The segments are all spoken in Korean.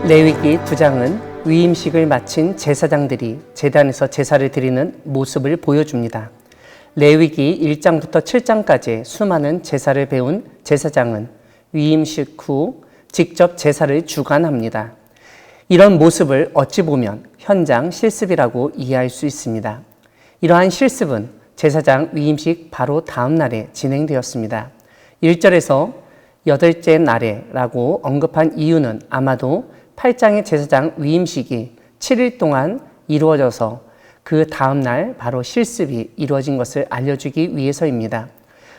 레위기 9장은 위임식을 마친 제사장들이 제단에서 제사를 드리는 모습을 보여줍니다. 레위기 1장부터 7장까지 수많은 제사를 배운 제사장은 위임식 후 직접 제사를 주관합니다. 이런 모습을 어찌 보면 현장 실습이라고 이해할 수 있습니다. 이러한 실습은 제사장 위임식 바로 다음 날에 진행되었습니다. 1절에서 8째 날에라고 언급한 이유는 아마도 8장의 제사장 위임식이 7일 동안 이루어져서 그 다음 날 바로 실습이 이루어진 것을 알려주기 위해서입니다.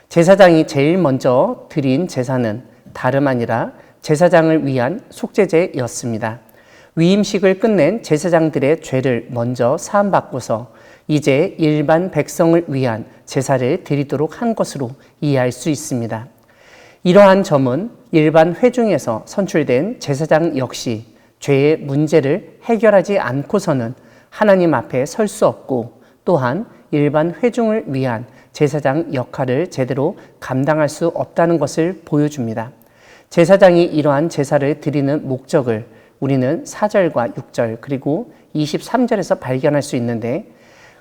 제사장이 제일 먼저 드린 제사는 다름 아니라 제사장을 위한 속죄제였습니다. 위임식을 끝낸 제사장들의 죄를 먼저 사함받고서 이제 일반 백성을 위한 제사를 드리도록 한 것으로 이해할 수 있습니다. 이러한 점은 일반 회중에서 선출된 제사장 역시 죄의 문제를 해결하지 않고서는 하나님 앞에 설 수 없고 또한 일반 회중을 위한 제사장 역할을 제대로 감당할 수 없다는 것을 보여줍니다. 제사장이 이러한 제사를 드리는 목적을 우리는 4절과 6절 그리고 23절에서 발견할 수 있는데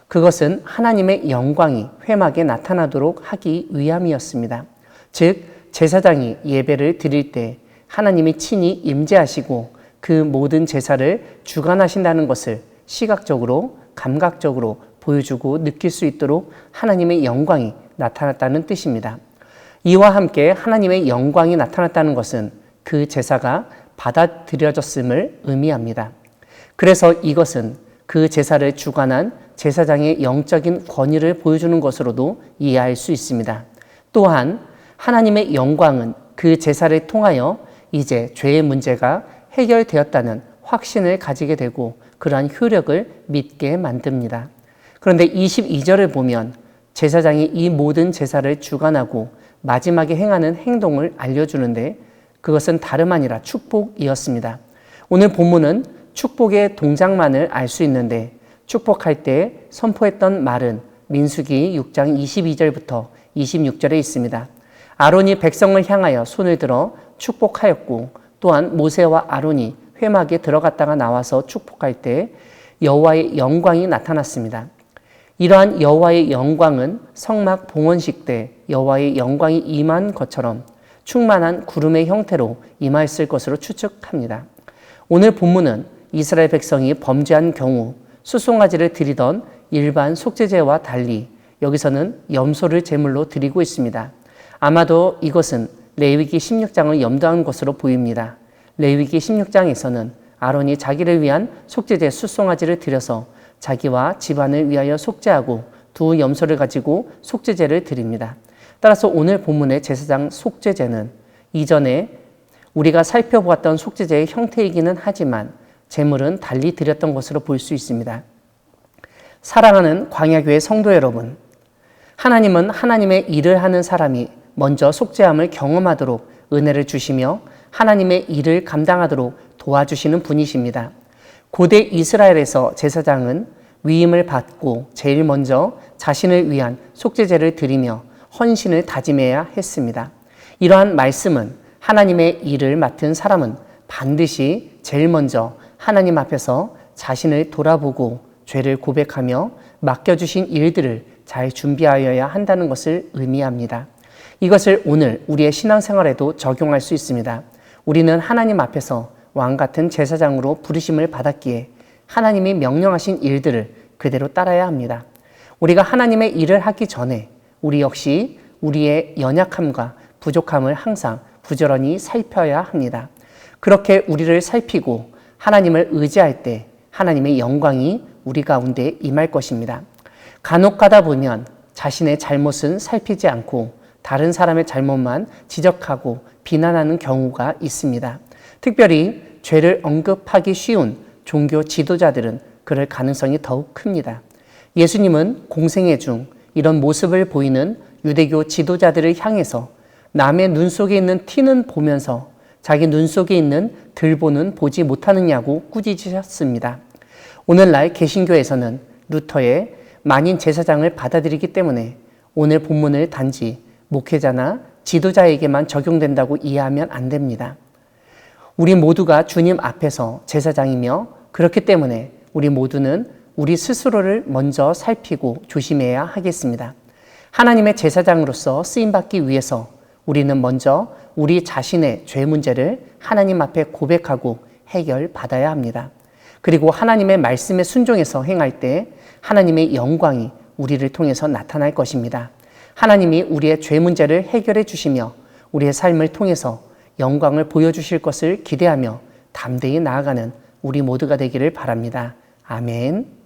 그것은 하나님의 영광이 회막에 나타나도록 하기 위함이었습니다. 즉 제사장이 예배를 드릴 때 하나님이 친히 임재하시고 그 모든 제사를 주관하신다는 것을 시각적으로 감각적으로 보여주고 느낄 수 있도록 하나님의 영광이 나타났다는 뜻입니다. 이와 함께 하나님의 영광이 나타났다는 것은 그 제사가 받아들여졌음을 의미합니다. 그래서 이것은 그 제사를 주관한 제사장의 영적인 권위를 보여주는 것으로도 이해할 수 있습니다. 또한 하나님의 영광은 그 제사를 통하여 이제 죄의 문제가 해결되었다는 확신을 가지게 되고 그러한 효력을 믿게 만듭니다. 그런데 22절을 보면 제사장이 이 모든 제사를 주관하고 마지막에 행하는 행동을 알려주는데 그것은 다름 아니라 축복이었습니다. 오늘 본문은 축복의 동작만을 알 수 있는데 축복할 때 선포했던 말은 민수기 6장 22절부터 26절에 있습니다. 아론이 백성을 향하여 손을 들어 축복하였고 또한 모세와 아론이 회막에 들어갔다가 나와서 축복할 때 여호와의 영광이 나타났습니다. 이러한 여호와의 영광은 성막 봉헌식 때 여호와의 영광이 임한 것처럼 충만한 구름의 형태로 임하였을 것으로 추측합니다. 오늘 본문은 이스라엘 백성이 범죄한 경우 수송아지를 드리던 일반 속죄제와 달리 여기서는 염소를 제물로 드리고 있습니다. 아마도 이것은 레위기 16장을 염두한 것으로 보입니다. 레위기 16장에서는 아론이 자기를 위한 속죄제 수송아지를 드려서 자기와 집안을 위하여 속죄하고 두 염소를 가지고 속죄제를 드립니다. 따라서 오늘 본문의 제사장 속죄제는 이전에 우리가 살펴보았던 속죄제의 형태이기는 하지만 제물은 달리 드렸던 것으로 볼 수 있습니다. 사랑하는 광야교회 성도 여러분, 하나님은 하나님의 일을 하는 사람이 먼저 속죄함을 경험하도록 은혜를 주시며 하나님의 일을 감당하도록 도와주시는 분이십니다. 고대 이스라엘에서 제사장은 위임을 받고 제일 먼저 자신을 위한 속죄제를 드리며 헌신을 다짐해야 했습니다. 이러한 말씀은 하나님의 일을 맡은 사람은 반드시 제일 먼저 하나님 앞에서 자신을 돌아보고 죄를 고백하며 맡겨주신 일들을 잘 준비하여야 한다는 것을 의미합니다. 이것을 오늘 우리의 신앙생활에도 적용할 수 있습니다. 우리는 하나님 앞에서 왕같은 제사장으로 부르심을 받았기에 하나님이 명령하신 일들을 그대로 따라야 합니다. 우리가 하나님의 일을 하기 전에 우리 역시 우리의 연약함과 부족함을 항상 부지런히 살펴야 합니다. 그렇게 우리를 살피고 하나님을 의지할 때 하나님의 영광이 우리 가운데 임할 것입니다. 간혹 가다 보면 자신의 잘못은 살피지 않고 다른 사람의 잘못만 지적하고 비난하는 경우가 있습니다. 특별히 죄를 언급하기 쉬운 종교 지도자들은 그럴 가능성이 더욱 큽니다. 예수님은 공생애 중 이런 모습을 보이는 유대교 지도자들을 향해서 남의 눈 속에 있는 티는 보면서 자기 눈 속에 있는 들보는 보지 못하느냐고 꾸짖으셨습니다. 오늘날 개신교에서는 루터의 만인 제사장을 받아들이기 때문에 오늘 본문을 단지 목회자나 지도자에게만 적용된다고 이해하면 안 됩니다. 우리 모두가 주님 앞에서 제사장이며 그렇기 때문에 우리 모두는 우리 스스로를 먼저 살피고 조심해야 하겠습니다. 하나님의 제사장으로서 쓰임받기 위해서 우리는 먼저 우리 자신의 죄 문제를 하나님 앞에 고백하고 해결받아야 합니다. 그리고 하나님의 말씀에 순종해서 행할 때 하나님의 영광이 우리를 통해서 나타날 것입니다. 하나님이 우리의 죄 문제를 해결해 주시며 우리의 삶을 통해서 영광을 보여주실 것을 기대하며 담대히 나아가는 우리 모두가 되기를 바랍니다. 아멘.